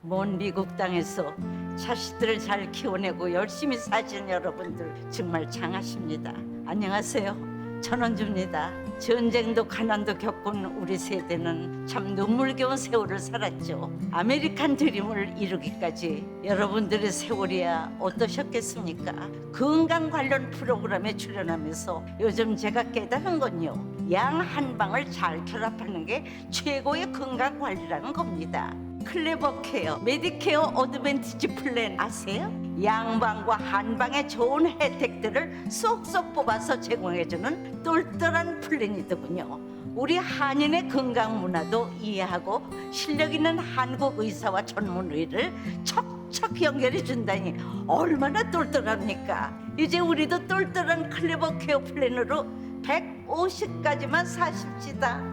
먼 미국 땅에서 자식들을 잘 키워내고 열심히 사신 여러분들 정말 장하십니다. 안녕하세요. 전원주입니다. 전쟁도 가난도 겪은 우리 세대는 참 눈물겨운 세월을 살았죠. 아메리칸 드림을 이루기까지 여러분들의 세월이야 어떠셨겠습니까? 건강 관련 프로그램에 출연하면서 요즘 제가 깨달은 건요, 양 한 방을 잘 결합하는 게 최고의 건강 관리라는 겁니다. 클레버 케어, 메디케어 어드밴티지 플랜 아세요? 양방과 한방의 좋은 혜택들을 쏙쏙 뽑아서 제공해주는 똘똘한 플랜이더군요. 우리 한인의 건강 문화도 이해하고 실력 있는 한국 의사와 전문의를 척척 연결해 준다니 얼마나 똘똘합니까? 이제 우리도 똘똘한 클레버 케어 플랜으로 150까지만 사십시다.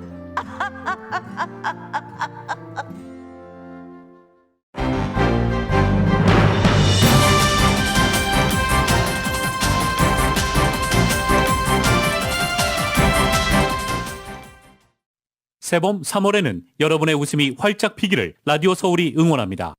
새봄 3월에는 여러분의 웃음이 활짝 피기를 라디오 서울이 응원합니다.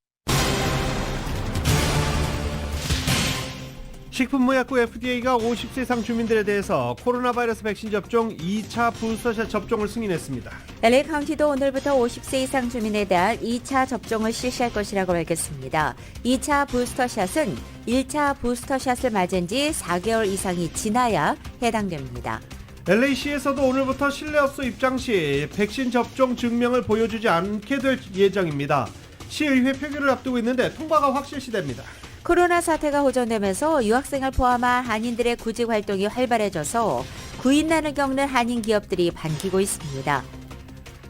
식품의약국 FDA가 50세 이상 주민들에 대해서 코로나 바이러스 백신 접종 2차 부스터샷 접종을 승인했습니다. LA 카운티도 오늘부터 50세 이상 주민에 대한 2차 접종을 실시할 것이라고 밝혔습니다. 2차 부스터샷은 1차 부스터샷을 맞은 지 4개월 이상이 지나야 해당됩니다. LA시에서도 오늘부터 실내업소 입장 시 백신 접종 증명을 보여주지 않게 될 예정입니다. 시의회 표결을 앞두고 있는데 통과가 확실시됩니다. 코로나 사태가 호전되면서 유학생을 포함한 한인들의 구직 활동이 활발해져서 구인난을 겪는 한인 기업들이 반기고 있습니다.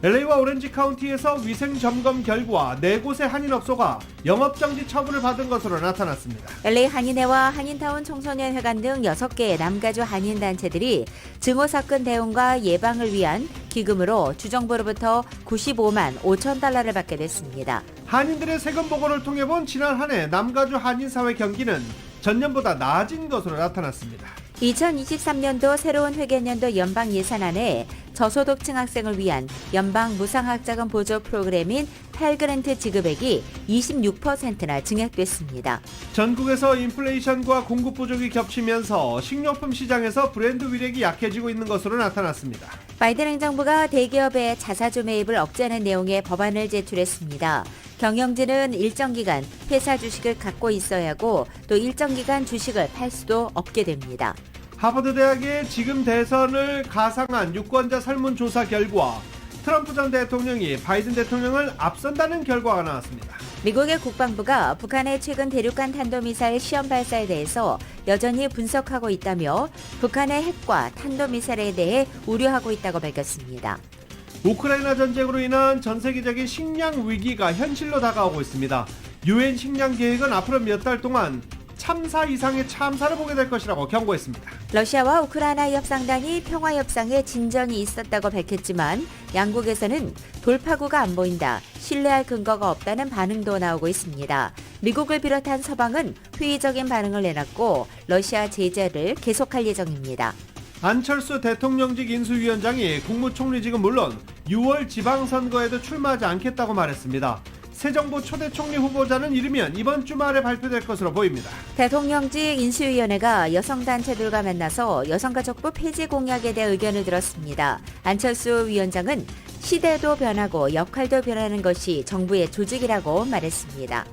LA와 오렌지 카운티에서 위생 점검 결과 4곳의 한인업소가 영업정지 처분을 받은 것으로 나타났습니다. LA 한인회와 한인타운 청소년회관 등 6개의 남가주 한인단체들이 증오사건 대응과 예방을 위한 기금으로 주정부로부터 95만 5천 달러를 받게 됐습니다. 한인들의 세금 보고를 통해 본 지난 한 해 남가주 한인사회 경기는 전년보다 나아진 것으로 나타났습니다. 2023년도 새로운 회계연도 연방 예산안에 저소득층 학생을 위한 연방 무상학자금 보조 프로그램인 펠그랜트 지급액이 26%나 증액됐습니다. 전국에서 인플레이션과 공급 부족이 겹치면서 식료품 시장에서 브랜드 위력이 약해지고 있는 것으로 나타났습니다. 바이든 행정부가 대기업의 자사주 매입을 억제하는 내용의 법안을 제출했습니다. 경영진은 일정 기간 회사 주식을 갖고 있어야 하고 또 일정 기간 주식을 팔 수도 없게 됩니다. 하버드 대학의 지금 대선을 가상한 유권자 설문조사 결과 트럼프 전 대통령이 바이든 대통령을 앞선다는 결과가 나왔습니다. 미국의 국방부가 북한의 최근 대륙간 탄도미사일 시험 발사에 대해서 여전히 분석하고 있다며 북한의 핵과 탄도미사일에 대해 우려하고 있다고 밝혔습니다. 우크라이나 전쟁으로 인한 전 세계적인 식량 위기가 현실로 다가오고 있습니다. 유엔 식량 계획은 앞으로 몇 달 동안 참사 이상의 참사를 보게 될 것이라고 경고했습니다. 러시아와 우크라이나 협상단이 평화협상에 진전이 있었다고 밝혔지만 양국에서는 돌파구가 안 보인다, 신뢰할 근거가 없다는 반응도 나오고 있습니다. 미국을 비롯한 서방은 회의적인 반응을 내놨고 러시아 제재를 계속할 예정입니다. 안철수 대통령직 인수위원장이 국무총리직은 물론 6월 지방선거에도 출마하지 않겠다고 말했습니다. 새 정부 초대 총리 후보자는 이르면 이번 주말에 발표될 것으로 보입니다. 대통령직 인수위원회가 여성단체들과 만나서 여성가족부 폐지 공약에 대해 의견을 들었습니다. 안철수 위원장은 시대도 변하고 역할도 변하는 것이 정부의 조직이라고 말했습니다.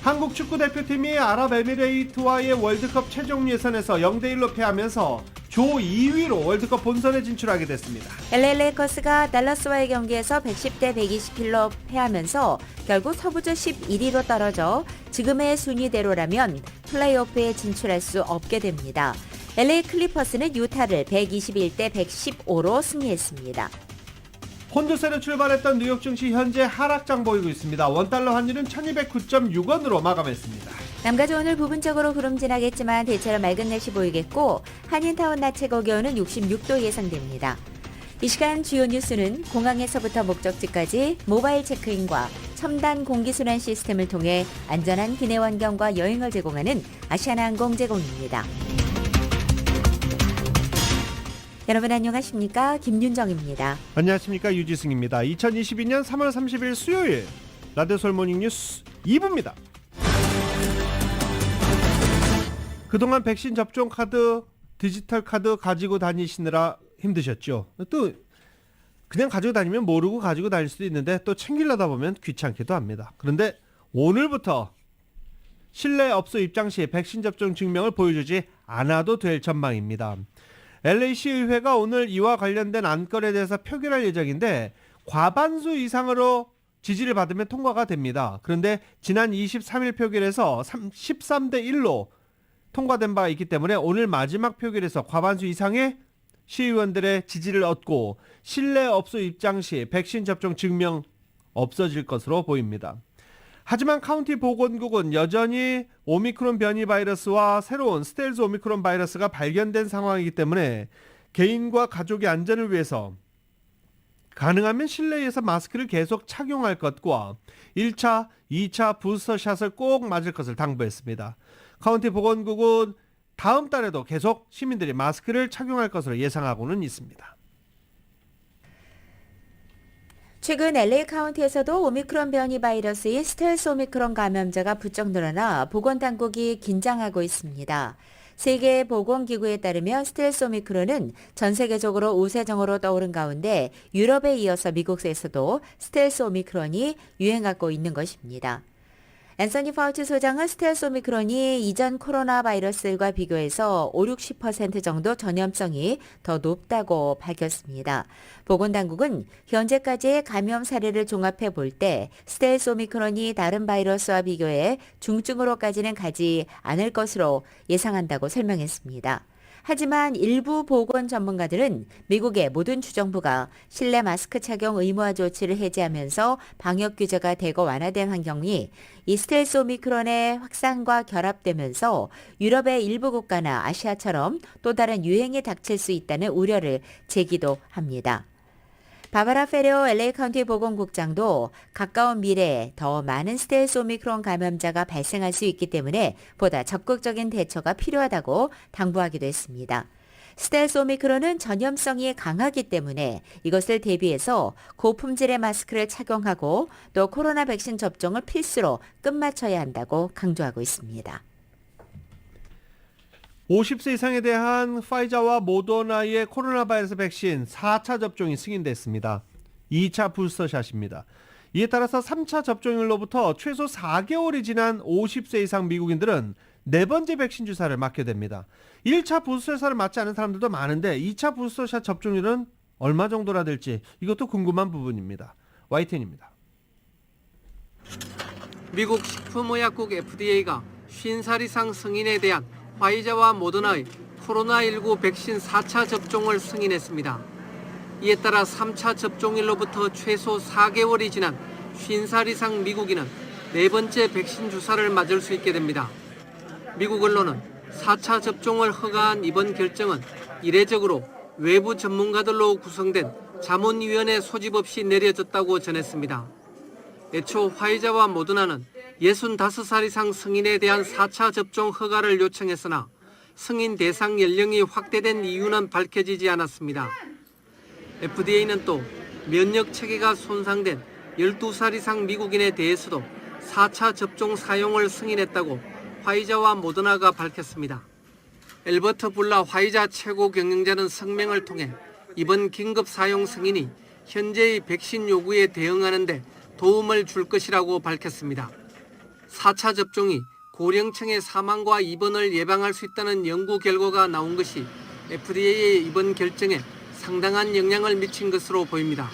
한국 축구대표팀이 아랍에미레이트와의 월드컵 최종 예선에서 0대1로 패하면서 조 2위로 월드컵 본선에 진출하게 됐습니다. LA 레이커스가 달라스와의 경기에서 110대 120킬로 패하면서 결국 서부조 11위로 떨어져 지금의 순위대로라면 플레이오프에 진출할 수 없게 됩니다. LA 클리퍼스는 유타를 121대 115로 승리했습니다. 혼조세로 출발했던 뉴욕 증시 현재 하락장 보이고 있습니다. 원달러 환율은 1209.6원으로 마감했습니다. 남가주 오늘 부분적으로 구름 지나겠지만 대체로 맑은 날씨 보이겠고 한인타운 낮 최고 기온은 66도 예상됩니다. 이 시간 주요 뉴스는 공항에서부터 목적지까지 모바일 체크인과 첨단 공기순환 시스템을 통해 안전한 기내 환경과 여행을 제공하는 아시아나항공 제공입니다. 여러분 안녕하십니까? 김윤정입니다. 안녕하십니까? 유지승입니다. 2022년 3월 30일 수요일 라디오 서울 모닝뉴스 2부입니다. 그동안 백신 접종 카드, 디지털 카드 가지고 다니시느라 힘드셨죠? 또 그냥 가지고 다니면 모르고 가지고 다닐 수도 있는데 또 챙기려다 보면 귀찮기도 합니다. 그런데 오늘부터 실내 업소 입장 시 백신 접종 증명을 보여주지 않아도 될 전망입니다. LA시의회가 오늘 이와 관련된 안건에 대해서 표결할 예정인데 과반수 이상으로 지지를 받으면 통과가 됩니다. 그런데 지난 23일 표결에서 13대 1로 통과된 바가 있기 때문에 오늘 마지막 표결에서 과반수 이상의 시의원들의 지지를 얻고 실내 업소 입장 시 백신 접종 증명 없어질 것으로 보입니다. 하지만 카운티 보건국은 여전히 오미크론 변이 바이러스와 새로운 스텔스 오미크론 바이러스가 발견된 상황이기 때문에 개인과 가족의 안전을 위해서 가능하면 실내에서 마스크를 계속 착용할 것과 1차, 2차 부스터샷을 꼭 맞을 것을 당부했습니다. 카운티 보건국은 다음 달에도 계속 시민들이 마스크를 착용할 것으로 예상하고는 있습니다. 최근 LA 카운티에서도 오미크론 변이 바이러스인 스텔스 오미크론 감염자가 부쩍 늘어나 보건당국이 긴장하고 있습니다. 세계 보건기구에 따르면 스텔스 오미크론은 전 세계적으로 우세종으로 떠오른 가운데 유럽에 이어서 미국에서도 스텔스 오미크론이 유행하고 있는 것입니다. 앤서니 파우치 소장은 스텔스 오미크론이 이전 코로나 바이러스과 비교해서 50-60% 정도 전염성이 더 높다고 밝혔습니다. 보건당국은 현재까지의 감염 사례를 종합해 볼 때 스텔스 오미크론이 다른 바이러스와 비교해 중증으로까지는 가지 않을 것으로 예상한다고 설명했습니다. 하지만 일부 보건 전문가들은 미국의 모든 주정부가 실내 마스크 착용 의무화 조치를 해제하면서 방역 규제가 대거 완화된 환경이 이 스텔스 오미크론의 확산과 결합되면서 유럽의 일부 국가나 아시아처럼 또 다른 유행이 닥칠 수 있다는 우려를 제기도 합니다. 바바라 페레오 LA 카운티 보건국장도 가까운 미래에 더 많은 스텔스 오미크론 감염자가 발생할 수 있기 때문에 보다 적극적인 대처가 필요하다고 당부하기도 했습니다. 스텔스 오미크론은 전염성이 강하기 때문에 이것을 대비해서 고품질의 마스크를 착용하고 또 코로나 백신 접종을 필수로 끝마쳐야 한다고 강조하고 있습니다. 50세 이상에 대한 파이자와 모더나의 코로나 바이러스 백신 4차 접종이 승인됐습니다. 2차 부스터샷입니다. 이에 따라서 3차 접종일로부터 최소 4개월이 지난 50세 이상 미국인들은 네 번째 백신 주사를 맞게 됩니다. 1차 부스터샷을 맞지 않은 사람들도 많은데 2차 부스터샷 접종률은 얼마 정도나 될지 이것도 궁금한 부분입니다. YTN입니다. 미국 식품의약국 FDA가 50살 이상 성인에 대한 화이자와 모더나의 코로나19 백신 4차 접종을 승인했습니다. 이에 따라 3차 접종일로부터 최소 4개월이 지난 50살 이상 미국인은 네 번째 백신 주사를 맞을 수 있게 됩니다. 미국 언론은 4차 접종을 허가한 이번 결정은 이례적으로 외부 전문가들로 구성된 자문위원회 소집 없이 내려졌다고 전했습니다. 애초 화이자와 모더나는 65살 이상 성인에 대한 4차 접종 허가를 요청했으나 승인 대상 연령이 확대된 이유는 밝혀지지 않았습니다. FDA는 또 면역 체계가 손상된 12살 이상 미국인에 대해서도 4차 접종 사용을 승인했다고 화이자와 모더나가 밝혔습니다. 엘버트 불라 화이자 최고 경영자는 성명을 통해 이번 긴급 사용 승인이 현재의 백신 요구에 대응하는 데 도움을 줄 것이라고 밝혔습니다. 4차 접종이 고령층의 사망과 입원을 예방할 수 있다는 연구 결과가 나온 것이 FDA의 이번 결정에 상당한 영향을 미친 것으로 보입니다.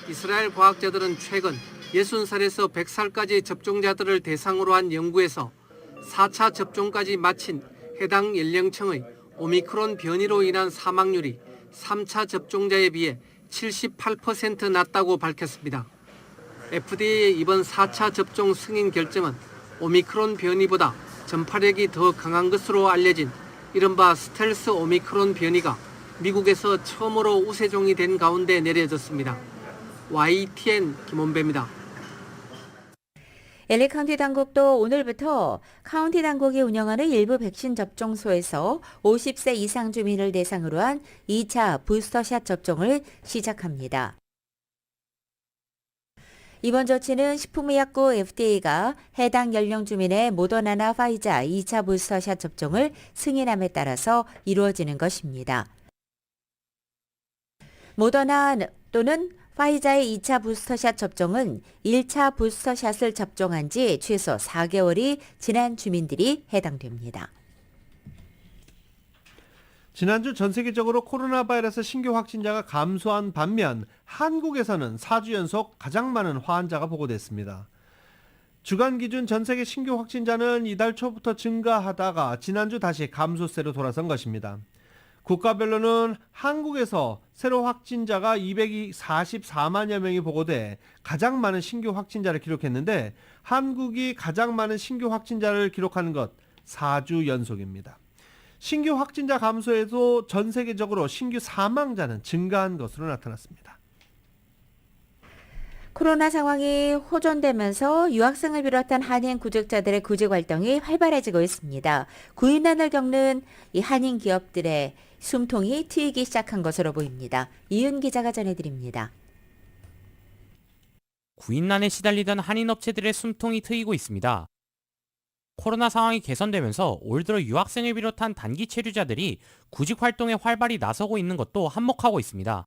이스라엘 과학자들은 최근 60살에서 100살까지 접종자들을 대상으로 한 연구에서 4차 접종까지 마친 해당 연령층의 오미크론 변이로 인한 사망률이 3차 접종자에 비해 78% 낮다고 밝혔습니다. FDA의 이번 4차 접종 승인 결정은 오미크론 변이보다 전파력이 더 강한 것으로 알려진 이른바 스텔스 오미크론 변이가 미국에서 처음으로 우세종이 된 가운데 내려졌습니다. YTN 김원배입니다. LA 카운티 당국도 오늘부터 카운티 당국이 운영하는 일부 백신 접종소에서 50세 이상 주민을 대상으로 한 2차 부스터샷 접종을 시작합니다. 이번 조치는 식품의약국 FDA가 해당 연령 주민의 모더나나 파이자 2차 부스터샷 접종을 승인함에 따라서 이루어지는 것입니다. 모더나 또는 파이자의 2차 부스터샷 접종은 1차 부스터샷을 접종한 지 최소 4개월이 지난 주민들이 해당됩니다. 지난주 전 세계적으로 코로나 바이러스 신규 확진자가 감소한 반면 한국에서는 4주 연속 가장 많은 환자가 보고됐습니다. 주간 기준 전 세계 신규 확진자는 이달 초부터 증가하다가 지난주 다시 감소세로 돌아선 것입니다. 국가별로는 한국에서 새로 확진자가 244만여 명이 보고돼 가장 많은 신규 확진자를 기록했는데 한국이 가장 많은 신규 확진자를 기록하는 것 4주 연속입니다. 신규 확진자 감소에도 전 세계적으로 신규 사망자는 증가한 것으로 나타났습니다. 코로나 상황이 호전되면서 유학생을 비롯한 한인 구직자들의 구직 활동이 활발해지고 있습니다. 구인난을 겪는 이 한인 기업들의 숨통이 트이기 시작한 것으로 보입니다. 이은 기자가 전해드립니다. 구인난에 시달리던 한인 업체들의 숨통이 트이고 있습니다. 코로나 상황이 개선되면서 올 들어 유학생을 비롯한 단기 체류자들이 구직 활동에 활발히 나서고 있는 것도 한몫하고 있습니다.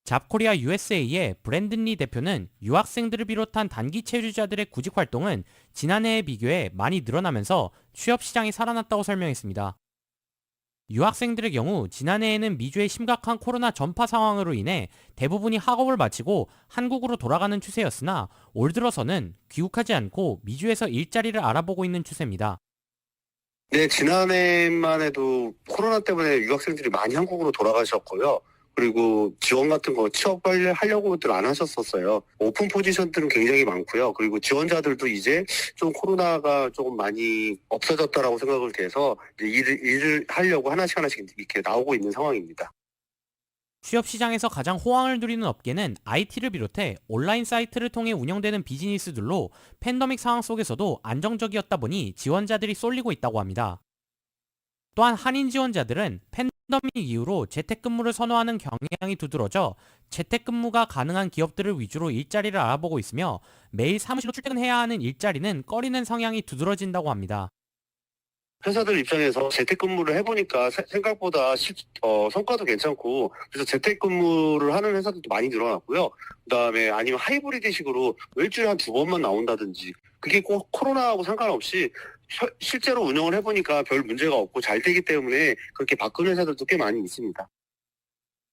잡코리아 USA의 브랜든 리 대표는 유학생들을 비롯한 단기 체류자들의 구직 활동은 지난해에 비교해 많이 늘어나면서 취업 시장이 살아났다고 설명했습니다. 유학생들의 경우 지난해에는 미주의 심각한 코로나 전파 상황으로 인해 대부분이 학업을 마치고 한국으로 돌아가는 추세였으나 올 들어서는 귀국하지 않고 미주에서 일자리를 알아보고 있는 추세입니다. 네, 지난해만 해도 코로나 때문에 유학생들이 많이 한국으로 돌아가셨고요. 그리고 지원 같은 거 취업 하려고들 안 하셨었어요. 오픈 포지션들은 굉장히 많고요. 그리고 지원자들도 이제 좀 코로나가 조금 많이 없어졌다라고 생각을 해서 일을 하려고 하나씩 이렇게 나오고 있는 상황입니다. 취업 시장에서 가장 호황을 누리는 업계는 IT를 비롯해 온라인 사이트를 통해 운영되는 비즈니스들로 팬데믹 상황 속에서도 안정적이었다 보니 지원자들이 쏠리고 있다고 합니다. 또한 한인 지원자들은 팬데믹 이후로 재택근무를 선호하는 경향이 두드러져 재택근무가 가능한 기업들을 위주로 일자리를 알아보고 있으며 매일 사무실로 출퇴근해야 하는 일자리는 꺼리는 성향이 두드러진다고 합니다. 회사들 입장에서 재택근무를 해보니까 생각보다 성과도 괜찮고 그래서 재택근무를 하는 회사들도 많이 늘어났고요. 그다음에 아니면 하이브리드식으로 일주일에 한 2번만 나온다든지 그게 꼭 코로나하고 상관없이 실제로 운영을 해보니까 별 문제가 없고 잘 되기 때문에 그렇게 바꾸는 회사들도 꽤 많이 있습니다.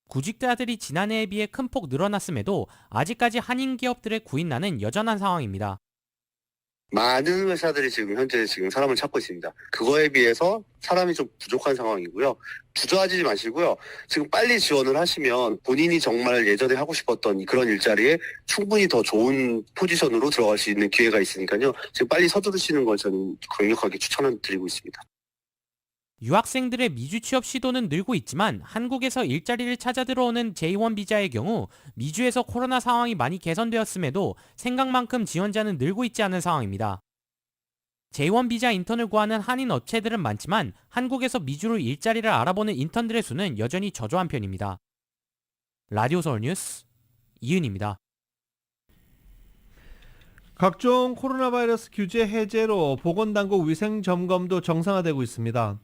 구직자들이 지난해에 비해 큰 폭 늘어났음에도 아직까지 한인 기업들의 구인난은 여전한 상황입니다. 많은 회사들이 현재 사람을 찾고 있습니다. 그거에 비해서 사람이 좀 부족한 상황이고요. 주저하지 마시고요. 지금 빨리 지원을 하시면 본인이 정말 예전에 하고 싶었던 그런 일자리에 충분히 더 좋은 포지션으로 들어갈 수 있는 기회가 있으니까요. 지금 빨리 서두르시는 걸 저는 강력하게 추천드리고 있습니다. 유학생들의 미주 취업 시도는 늘고 있지만 한국에서 일자리를 찾아 들어오는 J1 비자의 경우 미주에서 코로나 상황이 많이 개선되었음에도 생각만큼 지원자는 늘고 있지 않은 상황입니다. J1 비자 인턴을 구하는 한인 업체들은 많지만 한국에서 미주로 일자리를 알아보는 인턴들의 수는 여전히 저조한 편입니다. 라디오 서울 뉴스 이은입니다. 각종 코로나 바이러스 규제 해제로 보건당국 위생점검도 정상화되고 있습니다.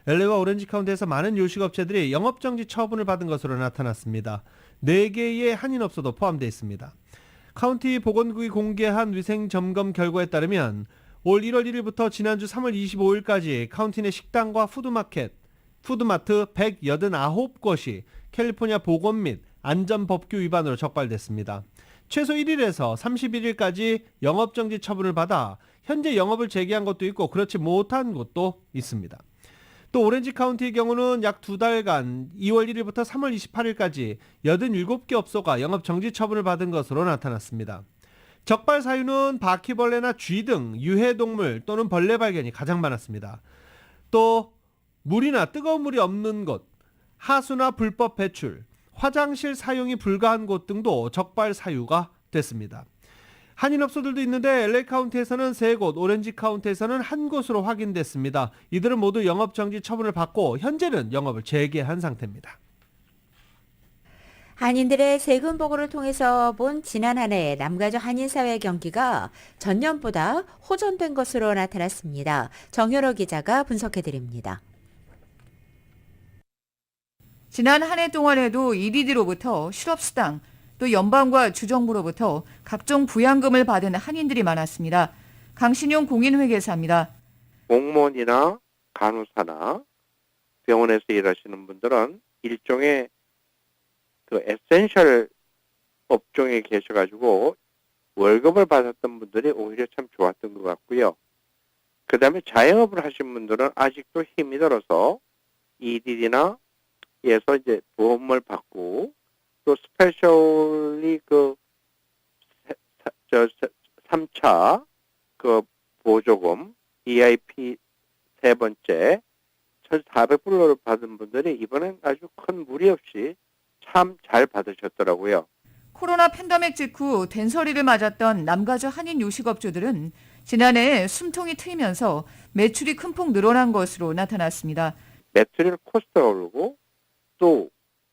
LA와 오렌지 카운티에서 많은 요식업체들이 영업정지 처분을 받은 것으로 나타났습니다. 4개의 한인업소도 포함되어 있습니다. 카운티 보건국이 공개한 위생점검 결과에 따르면 올 1월 1일부터 지난주 3월 25일까지 카운티 내 식당과 푸드마트 189곳이 캘리포니아 보건 및 안전법규 위반으로 적발됐습니다. 최소 1일에서 31일까지 영업정지 처분을 받아 현재 영업을 재개한 곳도 있고 그렇지 못한 곳도 있습니다. 또 오렌지 카운티의 경우는 약 2달간 2월 1일부터 3월 28일까지 87개 업소가 영업정지 처분을 받은 것으로 나타났습니다. 적발 사유는 바퀴벌레나 쥐 등 유해동물 또는 벌레 발견이 가장 많았습니다. 또 물이나 뜨거운 물이 없는 곳, 하수나 불법 배출, 화장실 사용이 불가한 곳 등도 적발 사유가 됐습니다. 한인업소들도 있는데 LA 카운티에서는 3곳, 오렌지 카운티에서는 1곳으로 확인됐습니다. 이들은 모두 영업정지 처분을 받고 현재는 영업을 재개한 상태입니다. 한인들의 세금 보고를 통해서 본 지난 한 해 남가주 한인사회 경기가 전년보다 호전된 것으로 나타났습니다. 정현호 기자가 분석해드립니다. 지난 한 해 동안에도 EDD로부터 실업수당, 또 연방과 주정부로부터 각종 부양금을 받은 한인들이 많았습니다. 강신용 공인회계사입니다. 공무원이나 간호사나 병원에서 일하시는 분들은 일종의 그 에센셜 업종에 계셔가지고 월급을 받았던 분들이 오히려 참 좋았던 것 같고요. 그 다음에 자영업을 하신 분들은 아직도 힘이 들어서 EDD나 에서 이제 보험을 받고 또 스페셜리 그 3차 그 보조금 EIP 세 번째 1,400불러를 받은 분들이 이번엔 아주 큰 무리 없이 참 잘 받으셨더라고요. 코로나 팬데믹 직후 된서리를 맞았던 남가주 한인 요식업주들은 지난해 숨통이 트이면서 매출이 큰 폭 늘어난 것으로 나타났습니다. 매트리얼 코스트가 오르고 또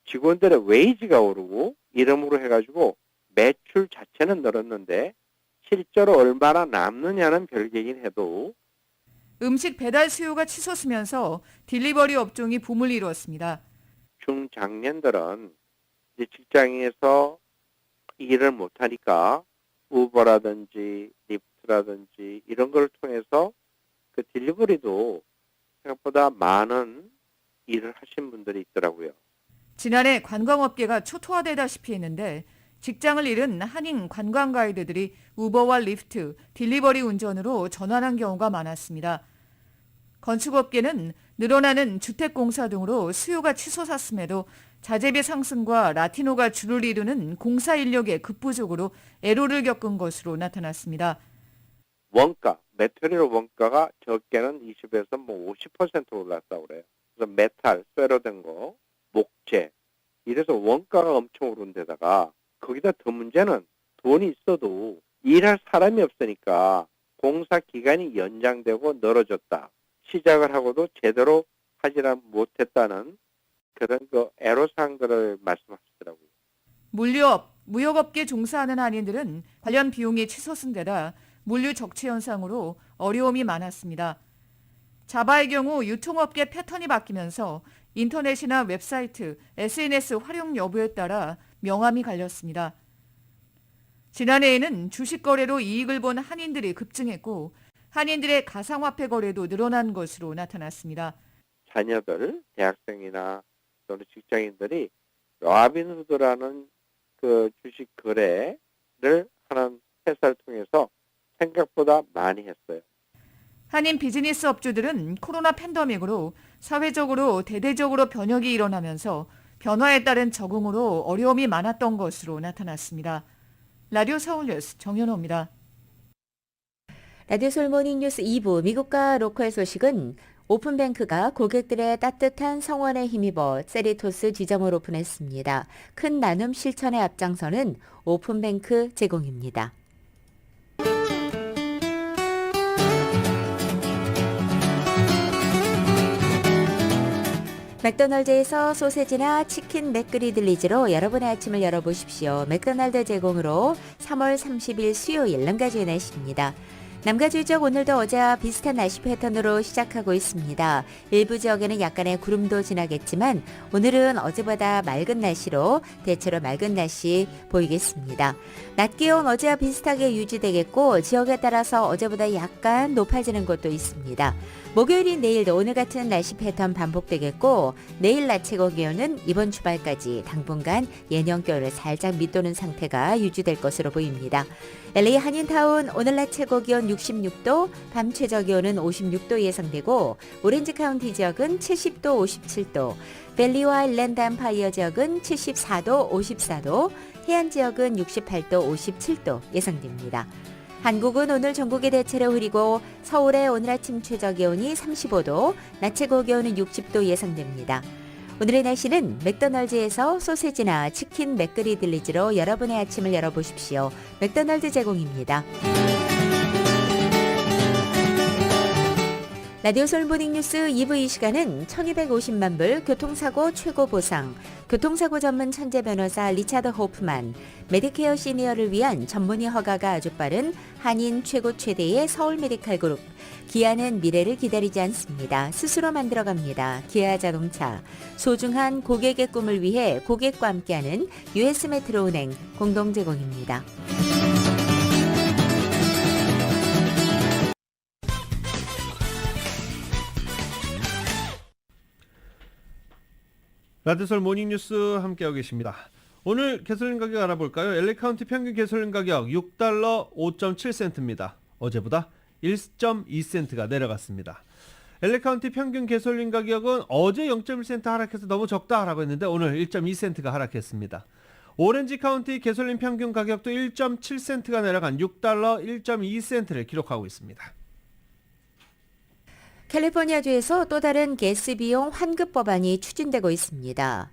직원들의 웨이지가 오르고 이름으로 해가지고 매출 자체는 늘었는데 실제로 얼마나 남느냐는 별개긴 해도 음식 배달 수요가 치솟으면서 딜리버리 업종이 붐을 이루었습니다. 중장년들은 이제 직장에서 일을 못하니까 우버라든지 리프트라든지 이런 걸 통해서 그 딜리버리도 생각보다 많은 일을 하신 분들이 있더라고요. 지난해 관광업계가 초토화되다시피 했는데 직장을 잃은 한인 관광 가이드들이 우버와 리프트, 딜리버리 운전으로 전환한 경우가 많았습니다. 건축업계는 늘어나는 주택공사 등으로 수요가 치솟았음에도 자재비 상승과 라티노가 주를 이루는 공사 인력의 급부족으로 애로를 겪은 것으로 나타났습니다. 원가, 매트리얼 원가가 적게는 20에서 뭐 50% 올랐다고 그래요. 그래서 메탈, 쇠로 된 거, 목재 이래서 원가가 엄청 오른 데다가 거기다 더 문제는 돈이 있어도 일할 사람이 없으니까 공사 기간이 연장되고 늘어졌다. 시작을 하고도 제대로 하지 못했다는 그런 그 애로사항들을 말씀하시더라고요. 물류업, 무역업계 종사하는 한인들은 관련 비용이 치솟은 데다 물류 적체 현상으로 어려움이 많았습니다. 자바의 경우 유통업계 패턴이 바뀌면서 인터넷이나 웹사이트, SNS 활용 여부에 따라 명암이 갈렸습니다. 지난해에는 주식 거래로 이익을 본 한인들이 급증했고 한인들의 가상화폐 거래도 늘어난 것으로 나타났습니다. 자녀들, 대학생이나 또는 직장인들이 라빈후드라는 그 주식 거래를 하는 회사를 통해서 생각보다 많이 했어요. 한인 비즈니스 업주들은 코로나 팬데믹으로 사회적으로 대대적으로 변혁이 일어나면서 변화에 따른 적응으로 어려움이 많았던 것으로 나타났습니다. 라디오 서울뉴스 정연호입니다. 라디오 서울 모닝뉴스 2부 미국과 로컬 소식은 오픈뱅크가 고객들의 따뜻한 성원에 힘입어 세리토스 지점을 오픈했습니다. 큰 나눔 실천에 앞장서는 오픈뱅크 제공입니다. 맥도날드에서 소세지나 치킨 맥그리 들리즈로 여러분의 아침을 열어보십시오. 맥도날드 제공으로 3월 30일 수요일 남가주의 날씨입니다. 남가주 지역 오늘도 어제와 비슷한 날씨 패턴으로 시작하고 있습니다. 일부 지역에는 약간의 구름도 지나겠지만 오늘은 어제보다 맑은 날씨로 대체로 맑은 날씨 보이겠습니다. 낮 기온 어제와 비슷하게 유지되겠고 지역에 따라서 어제보다 약간 높아지는 곳도 있습니다. 목요일인 내일도 오늘 같은 날씨 패턴 반복되겠고 내일 낮 최고 기온은 이번 주말까지 당분간 예년 겨울을 살짝 밑도는 상태가 유지될 것으로 보입니다. LA 한인타운 오늘 낮 최고 기온 66도, 밤 최저 기온은 56도 예상되고 오렌지 카운티 지역은 70도, 57도, 밸리와 일랜드 엠파이어 지역은 74도, 54도, 해안 지역은 68도, 57도 예상됩니다. 한국은 오늘 전국이 대체로 흐리고 서울의 오늘 아침 최저 기온이 35도, 낮 최고 기온은 60도 예상됩니다. 오늘의 날씨는 맥도날드에서 소세지나 치킨 맥그리 들리즈로 여러분의 아침을 열어보십시오. 맥도날드 제공입니다. 라디오 서울 모닝뉴스 2부 이 시간은 1250만 불 교통사고 최고 보상, 교통사고 전문 천재 변호사 리차드 호프만, 메디케어 시니어를 위한 전문의 허가가 아주 빠른 한인 최고 최대의 서울 메디칼 그룹, 기아는 미래를 기다리지 않습니다. 스스로 만들어갑니다. 기아 자동차, 소중한 고객의 꿈을 위해 고객과 함께하는 US 메트로은행 공동 제공입니다. 라디오솔 모닝뉴스 함께하고 계십니다. 오늘 가솔린 가격 알아볼까요? LA 카운티 평균 가솔린 가격 6달러 5.7센트입니다. 어제보다 1.2센트가 내려갔습니다. LA 카운티 평균 가솔린 가격은 어제 0.1센트 하락해서 너무 적다라고 했는데 오늘 1.2센트가 하락했습니다. 오렌지 카운티 가솔린 평균 가격도 1.7센트가 내려간 6달러 1.2센트를 기록하고 있습니다. 캘리포니아주에서 또 다른 가스 비용 환급 법안이 추진되고 있습니다.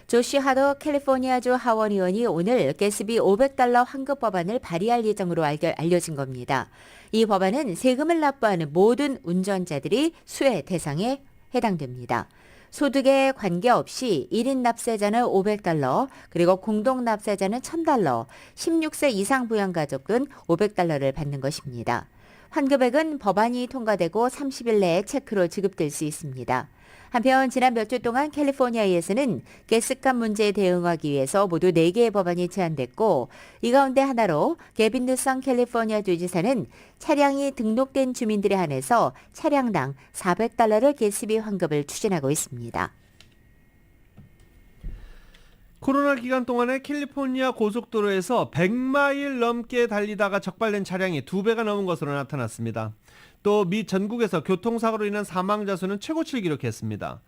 조시 하더 캘리포니아주 하원 의원이 오늘 가스비 $500 환급 법안을 발의할 예정으로 알려진 겁니다. 이 법안은 세금을 납부하는 모든 운전자들이 수혜 대상에 해당됩니다. 소득에 관계없이 1인 납세자는 $500, 그리고 공동 납세자는 $1,000, 16세 이상 부양가족은 $500를 받는 것입니다. 환급액은 법안이 통과되고 30일 내에 체크로 지급될 수 있습니다. 한편 지난 몇 주 동안 캘리포니아에서는 가스값 문제에 대응하기 위해서 모두 4개의 법안이 제안됐고, 이 가운데 하나로 게빈 뉴섬 캘리포니아 주지사는 차량이 등록된 주민들에 한해서 차량당 $400를 가스비 환급을 추진하고 있습니다. 코로나 기간 동안에 캘리포니아 고속도로에서 100마일 넘게 달리다가 적발된 차량이 2배가 넘은 것으로 나타났습니다. 또 미 전국에서 교통사고로 인한 사망자 수는 최고치를 기록했습니다.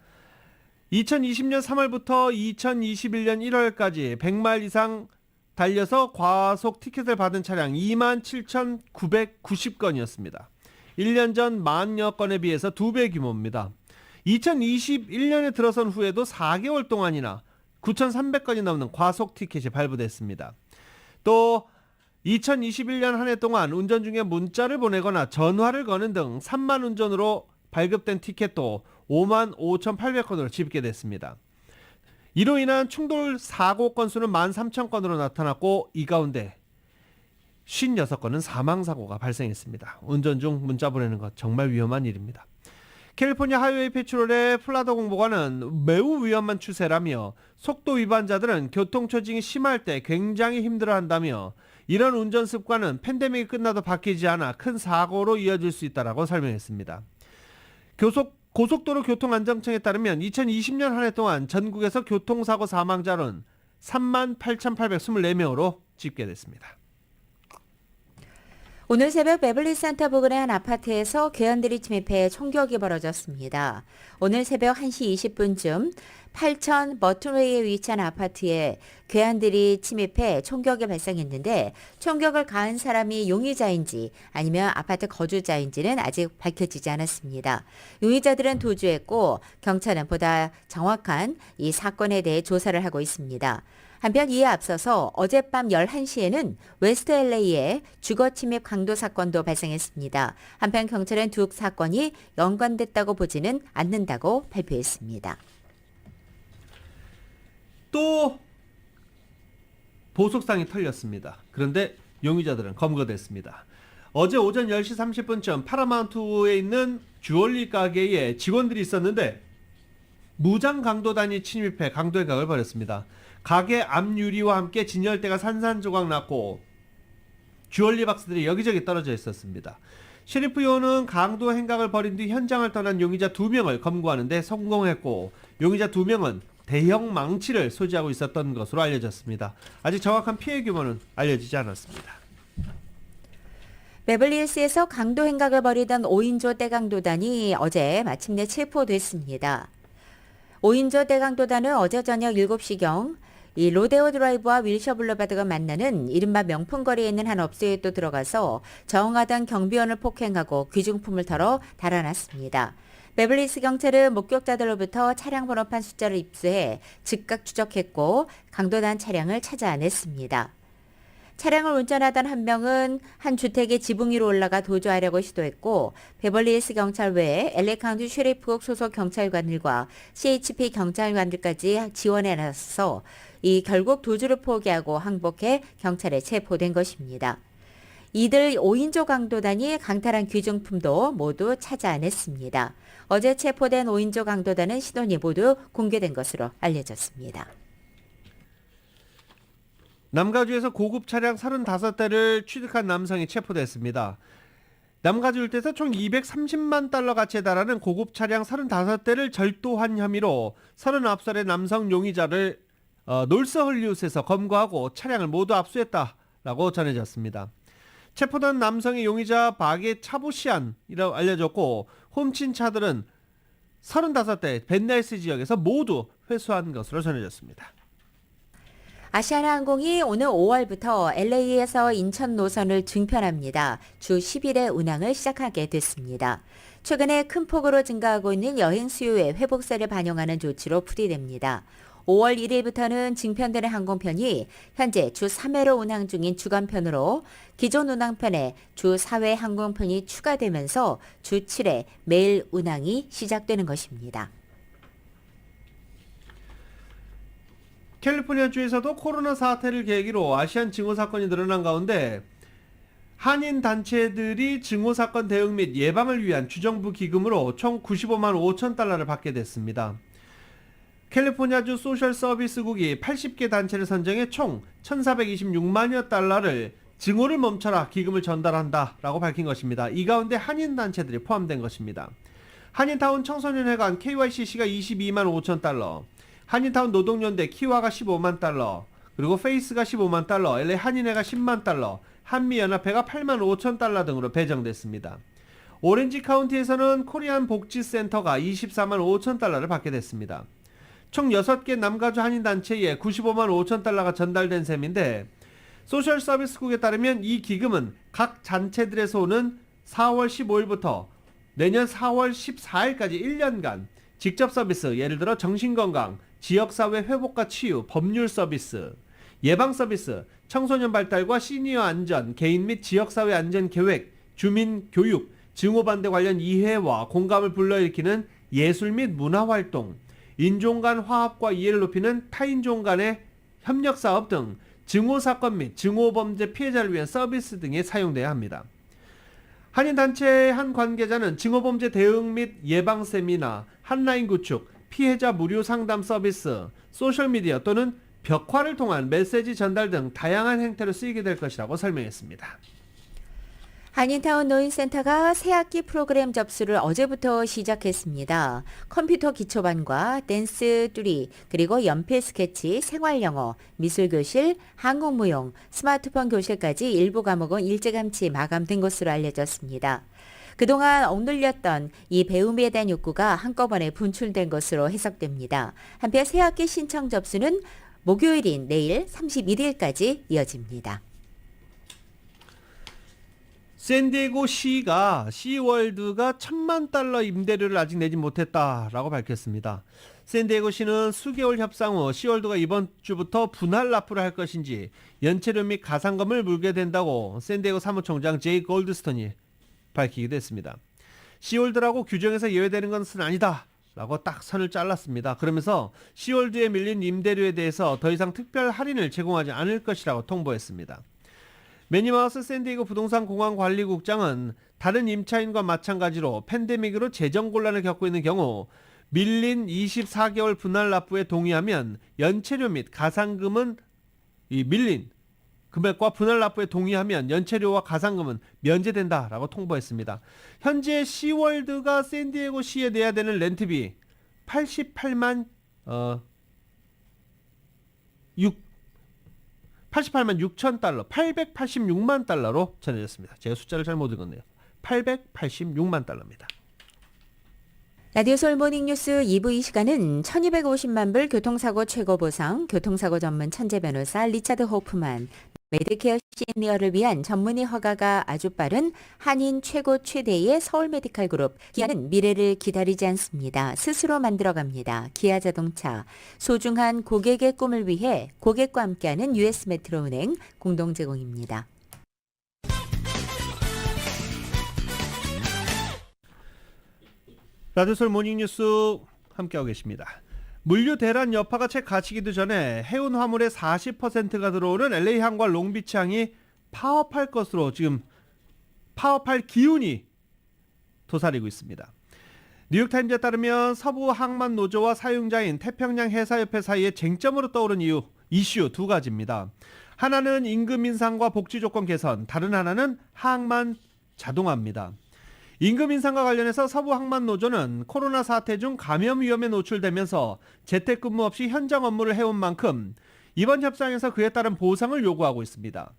2020년 3월부터 2021년 1월까지 100마일 이상 달려서 과속 티켓을 받은 차량 27,990건이었습니다. 1년 전 10,000여 건에 비해서 2배 규모입니다. 2021년에 들어선 후에도 4개월 동안이나 9,300건이 넘는 과속 티켓이 발부됐습니다. 또 2021년 한 해 동안 운전 중에 문자를 보내거나 전화를 거는 등 3만 운전으로 발급된 티켓도 55,800건으로 집계됐습니다. 이로 인한 충돌 사고 건수는 13,000건으로 나타났고, 이 가운데 56건은 사망사고가 발생했습니다. 운전 중 문자 보내는 것 정말 위험한 일입니다. 캘리포니아 하이웨이 패트롤의 플라더 공보관은 매우 위험한 추세라며 속도 위반자들은 교통처짐이 심할 때 굉장히 힘들어한다며 이런 운전 습관은 팬데믹이 끝나도 바뀌지 않아 큰 사고로 이어질 수 있다고 설명했습니다. 고속도로 교통안전청에 따르면 2020년 한 해 동안 전국에서 교통사고 사망자는 38,824명으로 집계됐습니다. 오늘 새벽 베벌리 센터 부근의 한 아파트에서 괴한들이 침입해 총격이 벌어졌습니다. 오늘 새벽 1시 20분쯤 8천 버튼웨이에 위치한 아파트에 괴한들이 침입해 총격이 발생했는데, 총격을 가한 사람이 용의자인지 아니면 아파트 거주자인지는 아직 밝혀지지 않았습니다. 용의자들은 도주했고 경찰은 보다 정확한 이 사건에 대해 조사를 하고 있습니다. 한편 이에 앞서서 어젯밤 11시에는 웨스트 LA에 주거 침입 강도 사건도 발생했습니다. 한편 경찰은 두 사건이 연관됐다고 보지는 않는다고 발표했습니다. 또 보석상이 털렸습니다. 그런데 용의자들은 검거됐습니다. 어제 오전 10시 30분쯤 파라마운트에 있는 주얼리 가게에 직원들이 있었는데 무장 강도단이 침입해 강도 행각을 벌였습니다. 가게 앞유리와 함께 진열대가 산산조각 났고 주얼리 박스들이 여기저기 떨어져 있었습니다. 셰리프 요원은 강도 행각을 벌인 뒤 현장을 떠난 용의자 2명을 검거하는 데 성공했고, 용의자 2명은 대형 망치를 소지하고 있었던 것으로 알려졌습니다. 아직 정확한 피해 규모는 알려지지 않았습니다. 베벌리힐스에서 강도 행각을 벌이던 5인조 떼강도단이 어제 마침내 체포됐습니다. 5인조 떼강도단은 어제 저녁 7시경 이 로데오 드라이브와 윌셔 블루바드가 만나는 이른바 명품거리에 있는 한 업소에 또 들어가서 저항하던 경비원을 폭행하고 귀중품을 털어 달아났습니다. 베벌리힐스 경찰은 목격자들로부터 차량 번호판 숫자를 입수해 즉각 추적했고 강도단 차량을 찾아냈습니다. 차량을 운전하던 한 명은 한 주택의 지붕 위로 올라가 도주하려고 시도했고 베벌리힐스 경찰 외에 LA 카운티 쉐리프국 소속 경찰관들과 CHP 경찰관들까지 지원해 나서서 결국 도주를 포기하고 항복해 경찰에 체포된 것입니다. 이들 5인조 강도단이 강탈한 귀중품도 모두 찾아냈습니다. 어제 체포된 5인조 강도단은 신원이 모두 공개된 것으로 알려졌습니다. 남가주에서 고급 차량 35대를 취득한 남성이 체포됐습니다. 남가주 일대에서 총 230만 달러 가치에 달하는 고급 차량 35대를 절도한 혐의로 39살의 남성 용의자를 놀스 헐리우드에서 검거하고 차량을 모두 압수했다라고 전해졌습니다. 체포된 남성의 용의자 바게 차보시안이라고 알려졌고 훔친 차들은 35대 벤나이스 지역에서 모두 회수한 것으로 전해졌습니다. 아시아나항공이 오늘 5월부터 LA에서 인천 노선을 증편합니다. 주 10일의 운항을 시작하게 됐습니다. 최근에 큰 폭으로 증가하고 있는 여행 수요의 회복세를 반영하는 조치로 풀이됩니다. 5월 1일부터는 증편되는 항공편이 현재 주 3회로 운항 중인 주간편으로 기존 운항편에 주 4회 항공편이 추가되면서 주 7회 매일 운항이 시작되는 것입니다. 캘리포니아주에서도 코로나 사태를 계기로 아시안 증오 사건이 늘어난 가운데 한인 단체들이 증오 사건 대응 및 예방을 위한 주정부 기금으로 총 95만 5천 달러를 받게 됐습니다. 캘리포니아주 소셜 서비스국이 80개 단체를 선정해 총 1,426만여 달러를 증오를 멈춰라 기금을 전달한다라고 밝힌 것입니다. 이 가운데 한인 단체들이 포함된 것입니다. 한인타운 청소년회관 KYCC가 22만 5천 달러, 한인타운 노동연대 키와가 15만 달러, 그리고 페이스가 15만 달러, LA 한인회가 10만 달러, 한미연합회가 8만 5천 달러 등으로 배정됐습니다. 오렌지 카운티에서는 코리안 복지센터가 24만 5천 달러를 받게 됐습니다. 총 6개 남가주 한인단체에 95만 5천 달러가 전달된 셈인데 소셜 서비스국에 따르면 이 기금은 각 단체들에서 오는 4월 15일부터 내년 4월 14일까지 1년간 직접 서비스, 예를 들어 정신건강, 지역사회 회복과 치유, 법률 서비스, 예방 서비스, 청소년 발달과 시니어 안전, 개인 및 지역사회 안전 계획, 주민 교육, 증오 반대 관련 이해와 공감을 불러일으키는 예술 및 문화활동, 인종 간 화합과 이해를 높이는 타인종 간의 협력 사업 등 증오 사건 및 증오 범죄 피해자를 위한 서비스 등에 사용돼야 합니다. 한인단체의 한 관계자는 증오범죄 대응 및 예방 세미나, 한라인 구축, 피해자 무료 상담 서비스, 소셜미디어 또는 벽화를 통한 메시지 전달 등 다양한 행태로 쓰이게 될 것이라고 설명했습니다. 한인타운 노인센터가 새학기 프로그램 접수를 어제부터 시작했습니다. 컴퓨터 기초반과 댄스 뚜리, 그리고 연필 스케치, 생활영어, 미술교실, 한국무용, 스마트폰 교실까지 일부 과목은 일찌감치 마감된 것으로 알려졌습니다. 그동안 억눌렸던 이 배움에 대한 욕구가 한꺼번에 분출된 것으로 해석됩니다. 한편 새학기 신청 접수는 목요일인 내일 31일까지 이어집니다. 샌디에고 시가 시월드가 1,000만 달러 임대료를 아직 내지 못했다라고 밝혔습니다. 샌디에고 시는 수개월 협상 후 시월드가 이번 주부터 분할 납부를 할 것인지 연체료 및 가산금을 물게 된다고 샌디에고 사무총장 제이 골드스톤이 밝히기도 했습니다. 시월드라고 규정에서 예외되는 것은 아니다 라고 딱 선을 잘랐습니다. 그러면서 시월드에 밀린 임대료에 대해서 더 이상 특별 할인을 제공하지 않을 것이라고 통보했습니다. 매니마우스 샌디에고 부동산 공항관리국장은 다른 임차인과 마찬가지로 팬데믹으로 재정 곤란을 겪고 있는 경우 밀린 24개월 분할 납부에 동의하면 연체료 및 가산금은 밀린 금액과 분할 납부에 동의하면 연체료와 가산금은 면제된다라고 통보했습니다. 현재 시월드가 샌디에고 시에 내야 되는 렌트비 88만 6천 달러, 886만 달러로 전해졌습니다. 제가 숫자를 잘못 읽었네요. 886만 달러입니다. 라디오 서울 모닝뉴스 2부 이 시간은 1250만 불 교통사고 최고 보상, 교통사고 전문 천재 변호사 리차드 호프만, 메디케어 시니어를 위한 전문의 허가가 아주 빠른 한인 최대의 서울 메디칼 그룹 기아는 미래를 기다리지 않습니다. 스스로 만들어갑니다. 기아자동차, 소중한 고객의 꿈을 위해 고객과 함께하는 US 메트로은행 공동 제공입니다. 라디오솔 모닝뉴스 함께하고 계십니다. 물류 대란 여파가 채 가시기도 전에 해운 화물의 40%가 들어오는 LA항과 롱비치항이 파업할 것으로 지금 파업할 기운이 도사리고 있습니다. 뉴욕타임즈에 따르면 서부 항만 노조와 사용자인 태평양 해사협회 사이에 쟁점으로 떠오른 이슈 두 가지입니다. 하나는 임금 인상과 복지 조건 개선, 다른 하나는 항만 자동화입니다. 임금 인상과 관련해서 서부 항만 노조는 코로나 사태 중 감염 위험에 노출되면서 재택근무 없이 현장 업무를 해온 만큼 이번 협상에서 그에 따른 보상을 요구하고 있습니다.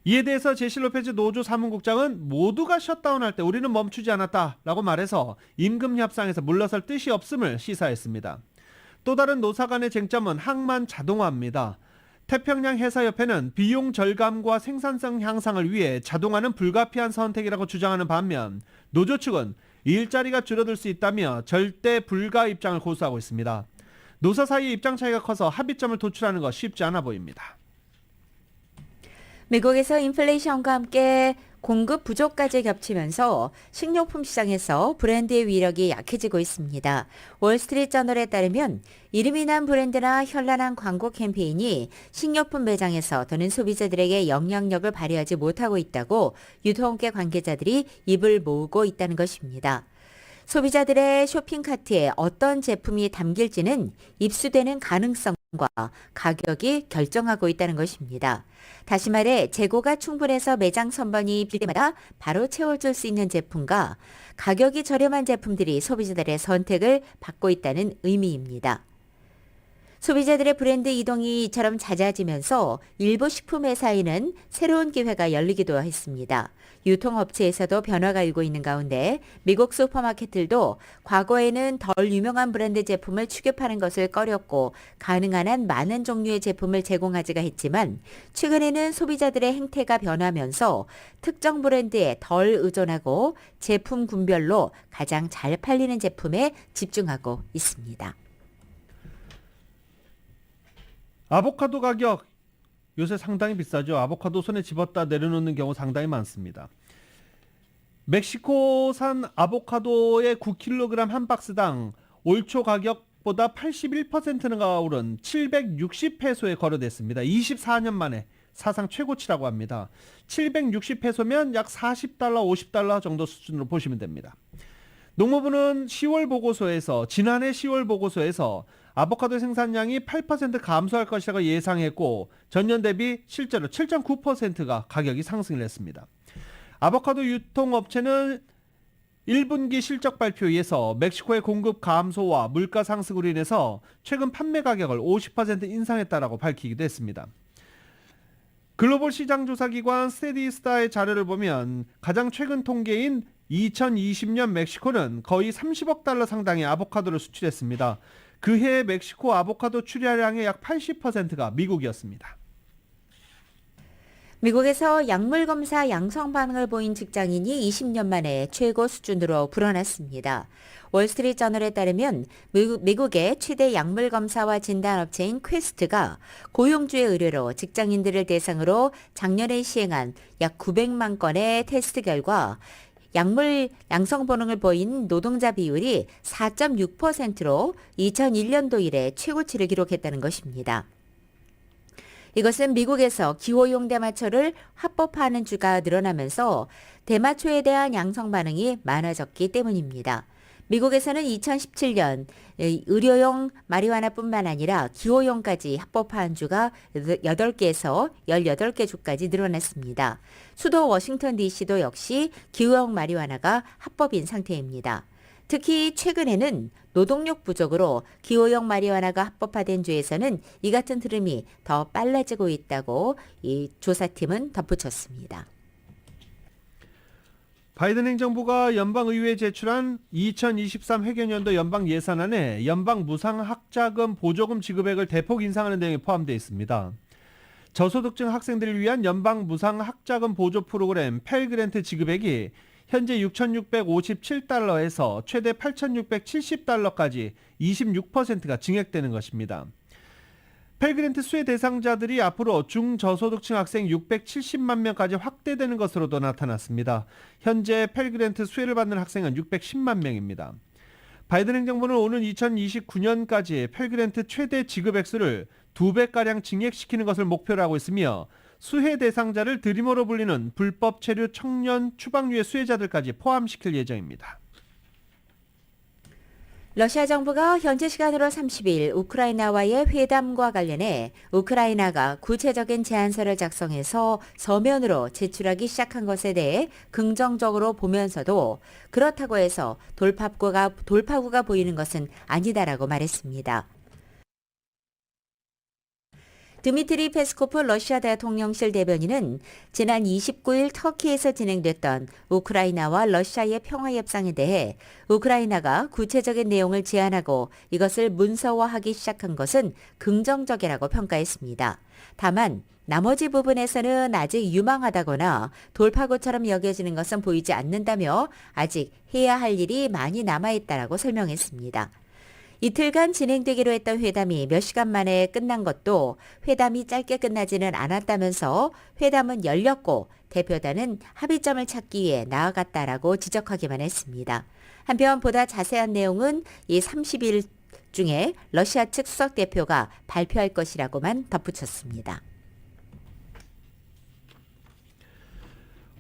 이에 대해서 제시 로페즈 노조 사무국장은 모두가 셧다운할 때 우리는 멈추지 않았다라고 말해서 임금 협상에서 물러설 뜻이 없음을 시사했습니다. 또 다른 노사 간의 쟁점은 항만 자동화입니다. 태평양 해사협회는 비용 절감과 생산성 향상을 위해 자동화는 불가피한 선택이라고 주장하는 반면 노조 측은 일자리가 줄어들 수 있다며 절대 불가 입장을 고수하고 있습니다. 노사 사이의 입장 차이가 커서 합의점을 도출하는 것 쉽지 않아 보입니다. 미국에서 인플레이션과 함께 공급 부족까지 겹치면서 식료품 시장에서 브랜드의 위력이 약해지고 있습니다. 월스트리트저널에 따르면 이름이 난 브랜드나 현란한 광고 캠페인이 식료품 매장에서 더는 소비자들에게 영향력을 발휘하지 못하고 있다고 유통업계 관계자들이 입을 모으고 있다는 것입니다. 소비자들의 쇼핑카트에 어떤 제품이 담길지는 입수되는 가능성과 가격이 결정하고 있다는 것입니다. 다시 말해 재고가 충분해서 매장 선반이 빌 때마다 바로 채워줄 수 있는 제품과 가격이 저렴한 제품들이 소비자들의 선택을 받고 있다는 의미입니다. 소비자들의 브랜드 이동이 이처럼 잦아지면서 일부 식품 회사에는 새로운 기회가 열리기도 했습니다. 유통업체에서도 변화가 일고 있는 가운데 미국 슈퍼마켓들도 과거에는 덜 유명한 브랜드 제품을 취급하는 것을 꺼렸고 가능한 한 많은 종류의 제품을 제공하지가 했지만 최근에는 소비자들의 행태가 변하면서 특정 브랜드에 덜 의존하고 제품 군별로 가장 잘 팔리는 제품에 집중하고 있습니다. 아보카도 가격 요새 상당히 비싸죠. 아보카도 손에 집었다 내려놓는 경우 상당히 많습니다. 멕시코산 아보카도의 9kg 한 박스당 올 초 가격보다 81%가 오른 760페소에 거래됐습니다. 24년 만에 사상 최고치라고 합니다. 760페소면 약 40달러, 50달러 정도 수준으로 보시면 됩니다. 농무부는 지난해 10월 보고서에서 아보카도 생산량이 8% 감소할 것이라고 예상했고 전년 대비 실제로 7.9%가 가격이 상승을 했습니다. 아보카도 유통업체는 1분기 실적 발표에서 멕시코의 공급 감소와 물가 상승으로 인해서 최근 판매 가격을 50% 인상했다라고 밝히기도 했습니다. 글로벌 시장조사기관 스테디스타의 자료를 보면 가장 최근 통계인 2020년 멕시코는 거의 30억 달러 상당의 아보카도를 수출했습니다. 그해 멕시코 아보카도 출하량의 약 80%가 미국이었습니다. 미국에서 약물 검사 양성 반응을 보인 직장인이 20년 만에 최고 수준으로 불어났습니다. 월스트리트저널에 따르면 미국의 최대 약물 검사와 진단 업체인 퀘스트가 고용주의 의뢰로 직장인들을 대상으로 작년에 시행한 약 900만 건의 테스트 결과 약물 양성 반응을 보인 노동자 비율이 4.6%로 2001년도 이래 최고치를 기록했다는 것입니다. 이것은 미국에서 기호용 대마초를 합법화하는 주가 늘어나면서 대마초에 대한 양성 반응이 많아졌기 때문입니다. 미국에서는 2017년 의료용 마리화나뿐만 아니라 기호용까지 합법화한 주가 8개에서 18개 주까지 늘어났습니다. 수도 워싱턴 DC도 역시 기호용 마리화나가 합법인 상태입니다. 특히 최근에는 노동력 부족으로 기호용 마리화나가 합법화된 주에서는 이 같은 흐름이 더 빨라지고 있다고 이 조사팀은 덧붙였습니다. 바이든 행정부가 연방의회에 제출한 2023 회계연도 연방 예산안에 연방 무상학자금 보조금 지급액을 대폭 인상하는 내용이 포함되어 있습니다. 저소득층 학생들을 위한 연방 무상 학자금 보조 프로그램 펠그랜트 지급액이 현재 6,657달러에서 최대 8,670달러까지 26%가 증액되는 것입니다. 펠그랜트 수혜 대상자들이 앞으로 중저소득층 학생 670만 명까지 확대되는 것으로도 나타났습니다. 현재 펠그랜트 수혜를 받는 학생은 610만 명입니다. 바이든 행정부는 오는 2029년까지 펠그랜트 최대 지급 액수를 2배가량 증액시키는 것을 목표로 하고 있으며 수혜 대상자를 드리머로 불리는 불법 체류 청년 추방류의 수혜자들까지 포함시킬 예정입니다. 러시아 정부가 현지 시간으로 30일 우크라이나와의 회담과 관련해 우크라이나가 구체적인 제안서를 작성해서 서면으로 제출하기 시작한 것에 대해 긍정적으로 보면서도 그렇다고 해서 돌파구가 보이는 것은 아니다라고 말했습니다. 드미트리 페스코프 러시아 대통령실 대변인은 지난 29일 터키에서 진행됐던 우크라이나와 러시아의 평화협상에 대해 우크라이나가 구체적인 내용을 제안하고 이것을 문서화하기 시작한 것은 긍정적이라고 평가했습니다. 다만 나머지 부분에서는 아직 유망하다거나 돌파구처럼 여겨지는 것은 보이지 않는다며 아직 해야 할 일이 많이 남아있다라고 설명했습니다. 이틀간 진행되기로 했던 회담이 몇 시간 만에 끝난 것도 회담이 짧게 끝나지는 않았다면서 회담은 열렸고 대표단은 합의점을 찾기 위해 나아갔다라고 지적하기만 했습니다. 한편 보다 자세한 내용은 이 30일 중에 러시아 측 수석 대표가 발표할 것이라고만 덧붙였습니다.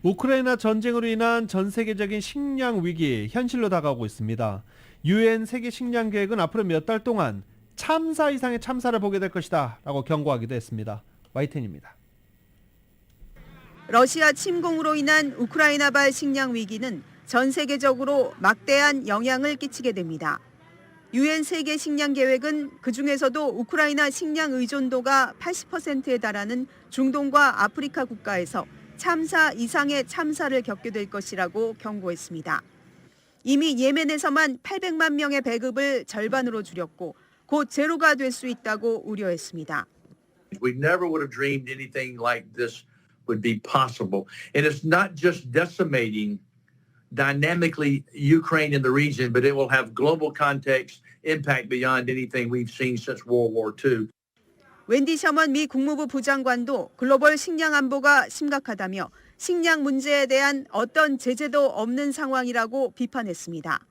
우크라이나 전쟁으로 인한 전 세계적인 식량 위기 현실로 다가오고 있습니다. UN 세계 식량 계획은 앞으로 몇 달 동안 참사 이상의 참사를 보게 될 것이다 라고 경고하기도 했습니다. YTN입니다. 러시아 침공으로 인한 우크라이나발 식량 위기는 전 세계적으로 막대한 영향을 끼치게 됩니다. UN 세계 식량 계획은 그중에서도 우크라이나 식량 의존도가 80%에 달하는 중동과 아프리카 국가에서 참사 이상의 참사를 겪게 될 것이라고 경고했습니다. 이미 예멘에서만 800만 명의 배급을 절반으로 줄였고 곧 제로가 될 수 있다고 우려했습니다. We never would have dreamed anything like this would be possible. And it's not just decimating dynamically Ukraine and the region, but it will have global context impact beyond anything we've seen since World War II. 웬디 셔먼 미 국무부 부장관도 글로벌 식량 안보가 심각하다며 식량 문제에 대한 어떤 제재도 없는 상황이라고 비판했습니다.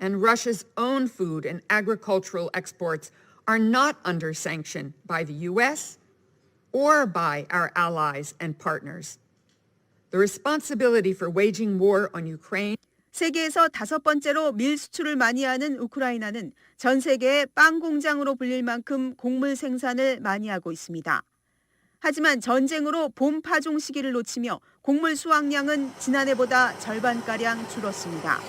And Russia's own food and agricultural exports are not under sanction by the U.S. or by our allies and partners. The responsibility for waging war on Ukraine 세계에서 5번째로 밀 수출을 많이 하는 우크라이나는 전 세계의 빵 공장으로 불릴 만큼 곡물 생산을 많이 하고 있습니다. 하지만 전쟁으로 봄 파종 시기를 놓치며 곡물 수확량은 지난해보다 절반가량 줄었습니다.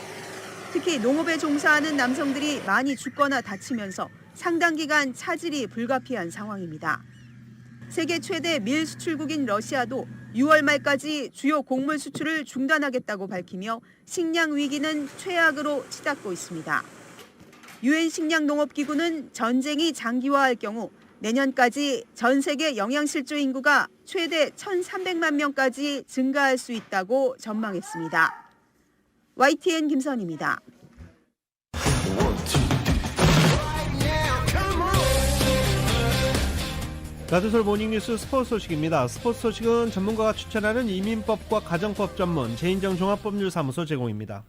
특히 농업에 종사하는 남성들이 많이 죽거나 다치면서 상당 기간 차질이 불가피한 상황입니다. 세계 최대 밀 수출국인 러시아도 6월 말까지 주요 곡물 수출을 중단하겠다고 밝히며 식량 위기는 최악으로 치닫고 있습니다. UN 식량농업기구는 전쟁이 장기화할 경우 내년까지 전 세계 영양실조 인구가 최대 1,300만 명까지 증가할 수 있다고 전망했습니다. YTN 김선입니다. 라디오솔 모닝뉴스 스포츠 소식입니다. 스포츠 소식은 전문가가 추천하는 이민법과 가정법 전문 제인정 종합법률사무소 제공입니다.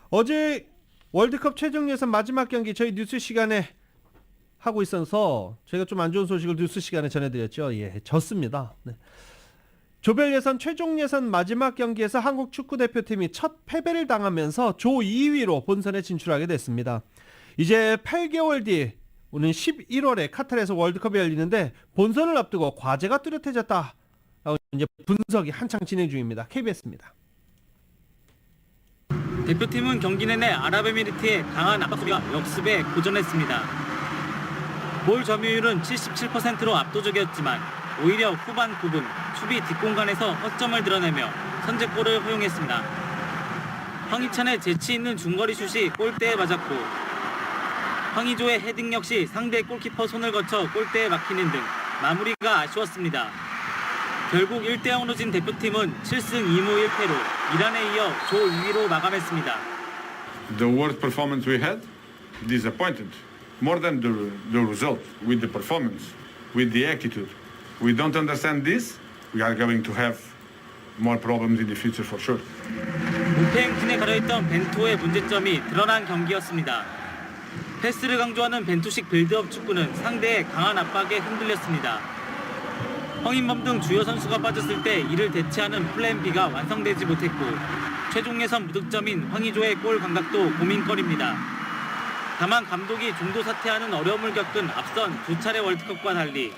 어제 월드컵 최종 예선 마지막 경기 저희 뉴스 시간에 하고 있어서 저희가 좀 안 좋은 소식을 뉴스 시간에 전해드렸죠. 예, 졌습니다. 네. 조별 예선 최종 예선 마지막 경기에서 한국 축구대표팀이 첫 패배를 당하면서 조 2위로 본선에 진출하게 됐습니다. 이제 8개월 뒤 오는 11월에 카타르에서 월드컵이 열리는데 본선을 앞두고 과제가 뚜렷해졌다. 이제 분석이 한창 진행 중입니다. KBS입니다. 대표팀은 경기 내내 아랍에미리트의 강한 압박수비와 역습에 고전했습니다. 볼 점유율은 77%로 압도적이었지만 오히려 후반 9분 수비 뒷공간에서 허점을 드러내며 선제골을 허용했습니다. 황희찬의 재치 있는 중거리 슛이 골대에 맞았고 황의조의 헤딩 역시 상대 골키퍼 손을 거쳐 골대에 막히는 등 마무리가 아쉬웠습니다. 결국 1대0으로 진 대표팀은 7승 2무 1패로 이란에 이어 조 2위로 마감했습니다. The worst performance we had, disappointed. More than the result, with the performance, with the attitude. We don't understand this. We are going to have more problems in the future for sure. 무패 행진에 가려있던 벤투의 문제점이 드러난 경기였습니다. 패스를 강조하는 벤투식 빌드업 축구는 상대의 강한 압박에 흔들렸습니다. 황인범 등 주요 선수가 빠졌을 때 이를 대체하는 플랜 B가 완성되지 못했고 최종 예선 무득점인 황의조의 골 감각도 고민거리입니다. 다만 감독이 중도 사퇴하는 어려움을 겪은 앞선 2차례 월드컵과 달리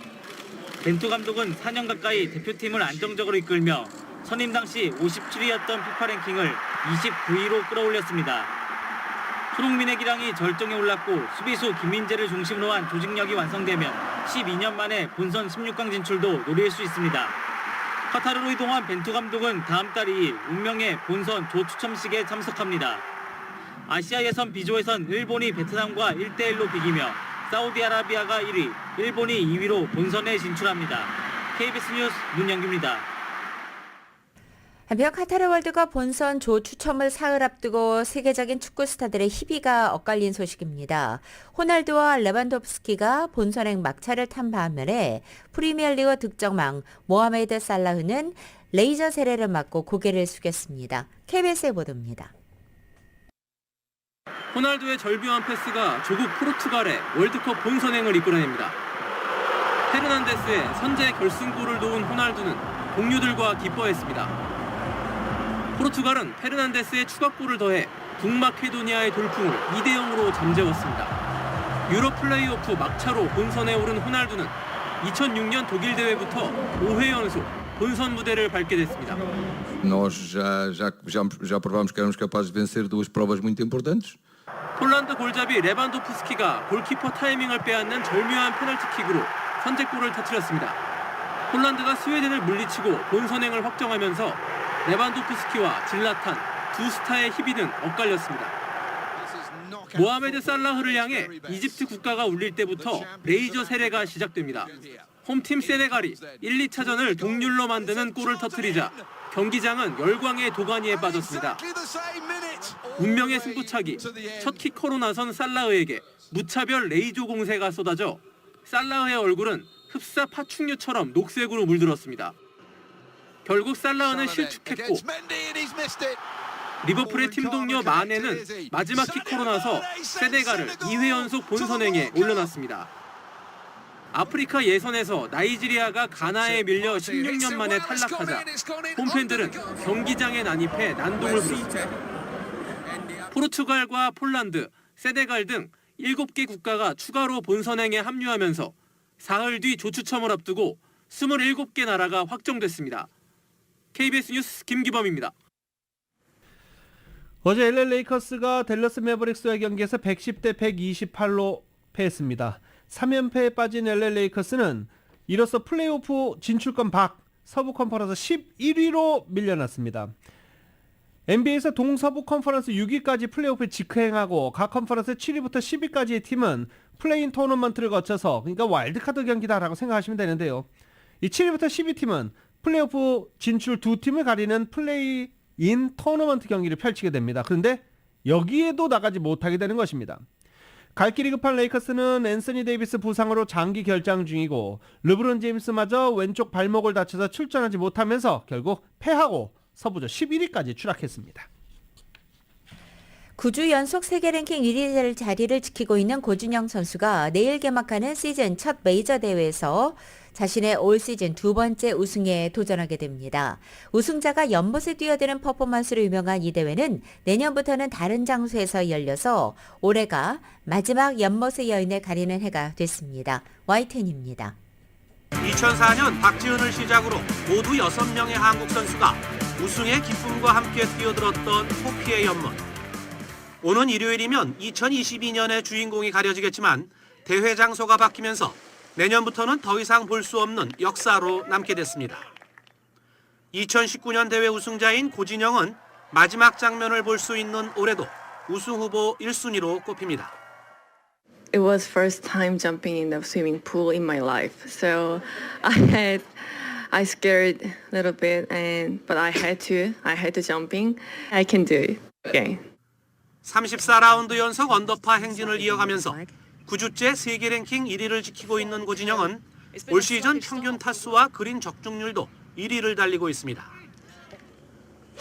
벤투 감독은 4년 가까이 대표팀을 안정적으로 이끌며 선임 당시 57위였던 피파 랭킹을 29위로 끌어올렸습니다. 손흥민의 기량이 절정에 올랐고 수비수 김민재를 중심으로 한 조직력이 완성되면 12년 만에 본선 16강 진출도 노릴 수 있습니다. 카타르로 이동한 벤투 감독은 다음 달 2일 운명의 본선 조 추첨식에 참석합니다. 아시아 예선 B조에선 일본이 베트남과 1대1로 비기며 사우디아라비아가 1위, 일본이 2위로 본선에 진출합니다. KBS 뉴스 문영규입니다. 한편 카타르 월드컵 본선 조 추첨을 사흘 앞두고 세계적인 축구 스타들의 희비가 엇갈린 소식입니다. 호날두와 레반도프스키가 본선행 막차를 탄 반면에 프리미어리그 득점왕 모하메드 살라흐는 레이저 세례를 맞고 고개를 숙였습니다. KBS의 보도입니다. 호날두의 절묘한 패스가 조국 포르투갈의 월드컵 본선행을 이끌어냅니다. 페르난데스의 선제 결승골을 도운 호날두는 동료들과 기뻐했습니다. 포르투갈은 페르난데스의 추가골을 더해 북마케도니아의 돌풍을 2대0으로 잠재웠습니다. 유럽 플레이오프 막차로 본선에 오른 호날두는 2006년 독일 대회부터 5회 연속 본선 무대를 밟게 됐습니다. Nós já provámos que éramos capazes de vencer duas provas muito importantes. 폴란드 골잡이 레반도프스키가 골키퍼 타이밍을 빼앗는 절묘한 페널티킥으로 선제골을 터뜨렸습니다. 폴란드가 스웨덴을 물리치고 본선행을 확정하면서 레반도프스키와 질라탄 두 스타의 희비는 엇갈렸습니다. 모하메드 살라흐를 향해 이집트 국가가 울릴 때부터 레이저 세례가 시작됩니다. 홈팀 세네갈이 1, 2차전을 동률로 만드는 골을 터뜨리자 경기장은 열광의 도가니에 빠졌습니다. 운명의 승부차기, 첫 키커로 나선 살라흐에게 무차별 레이저 공세가 쏟아져 살라흐의 얼굴은 흡사 파충류처럼 녹색으로 물들었습니다. 결국 살라흐는 실축했고 리버풀의 팀 동료 마네는 마지막 키커로 나서 세네갈을 2회 연속 본선행에 올려놨습니다. 아프리카 예선에서 나이지리아가 가나에 밀려 16년 만에 탈락하자 홈팬들은 경기장에 난입해 난동을 부렸습니다. 포르투갈과 폴란드, 세네갈 등 7개 국가가 추가로 본선행에 합류하면서 사흘 뒤 조추첨을 앞두고 27개 나라가 확정됐습니다. KBS 뉴스 김기범입니다. 어제 LA 레이커스가 댈러스 매버릭스와의 경기에서 110대 128로 패했습니다. 3연패에 빠진 LA 레이커스는 이로써 플레이오프 진출권 밖 서부 컨퍼런스 11위로 밀려났습니다. NBA에서 동서부 컨퍼런스 6위까지 플레이오프에 직행하고 각 컨퍼런스 7위부터 10위까지의 팀은 플레이인 토너먼트를 거쳐서, 그러니까 와일드카드 경기다라고 생각하시면 되는데요. 이 7위부터 10위 팀은 플레이오프 진출 두 팀을 가리는 플레이인 토너먼트 경기를 펼치게 됩니다. 그런데 여기에도 나가지 못하게 되는 것입니다. 갈 길이 급한 레이커스는 앤서니 데이비스 부상으로 장기 결장 중이고 르브론 제임스마저 왼쪽 발목을 다쳐서 출전하지 못하면서 결국 패하고 서부조 11위까지 추락했습니다. 9주 연속 세계 랭킹 1위 자리를 지키고 있는 고준영 선수가 내일 개막하는 시즌 첫 메이저 대회에서 자신의 올 시즌 두 번째 우승에 도전하게 됩니다. 우승자가 연못에 뛰어드는 퍼포먼스로 유명한 이 대회는 내년부터는 다른 장소에서 열려서 올해가 마지막 연못의 여인을 가리는 해가 됐습니다. YTN입니다. 2004년 박지훈을 시작으로 모두 6명의 한국 선수가 우승의 기쁨과 함께 뛰어들었던 호피의 연못. 오는 일요일이면 2022년의 주인공이 가려지겠지만 대회 장소가 바뀌면서 내년부터는 더 이상 볼 수 없는 역사로 남게 됐습니다. 2019년 대회 우승자인 고진영은 마지막 장면을 볼 수 있는 올해도 우승 후보 1순위로 꼽힙니다. It was first time jumping in the swimming pool in my life. So I scared a little bit but I had to jump in. I can do it. Okay. 34라운드 연속 언더파 행진을 이어가면서 9주째 세계 랭킹 1위를 지키고 있는 고진영은 올 시즌 평균 타수와 그린 적중률도 1위를 달리고 있습니다.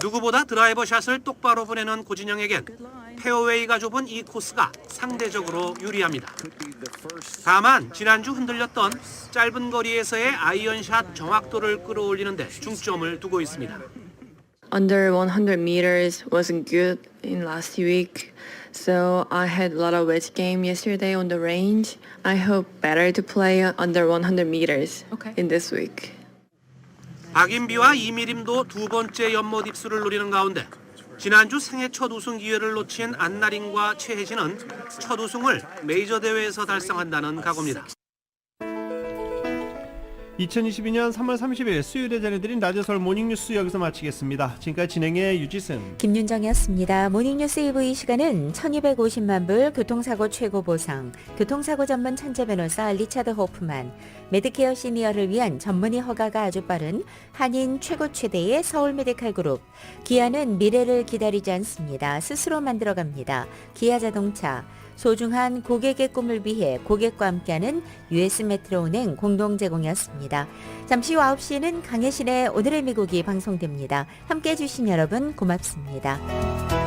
누구보다 드라이버 샷을 똑바로 보내는 고진영에겐 페어웨이가 좁은 이 코스가 상대적으로 유리합니다. 다만 지난주 흔들렸던 짧은 거리에서의 아이언샷 정확도를 끌어올리는 데 중점을 두고 있습니다. Under 100 meters wasn't good in last week, so I had a lot of wedge game yesterday on the range. I hope better to play under 100 meters in this week. 박인비와 이미림도 두 번째 연못 입수를 노리는 가운데 지난주 생애 첫 우승 기회를 놓친 안나린과 최혜진은 첫 우승을 메이저 대회에서 달성한다는 각오입니다. 2022년 3월 30일 수요일에 전해드린 라디오 서울 모닝뉴스 여기서 마치겠습니다. 지금까지 진행의 유지승, 김윤정이었습니다. 모닝뉴스 2부 이 시간은 1250만 불 교통사고 최고 보상, 교통사고 전문 천재 변호사 리차드 호프만, 메드케어 시니어를 위한 전문의 허가가 아주 빠른 한인 최고 최대의 서울 메디칼 그룹, 기아는 미래를 기다리지 않습니다. 스스로 만들어갑니다. 기아자동차, 소중한 고객의 꿈을 위해 고객과 함께하는 US 메트로은행 공동 제공이었습니다. 잠시 후 9시에는 강혜신의 오늘의 미국이 방송됩니다. 함께해 주신 여러분 고맙습니다.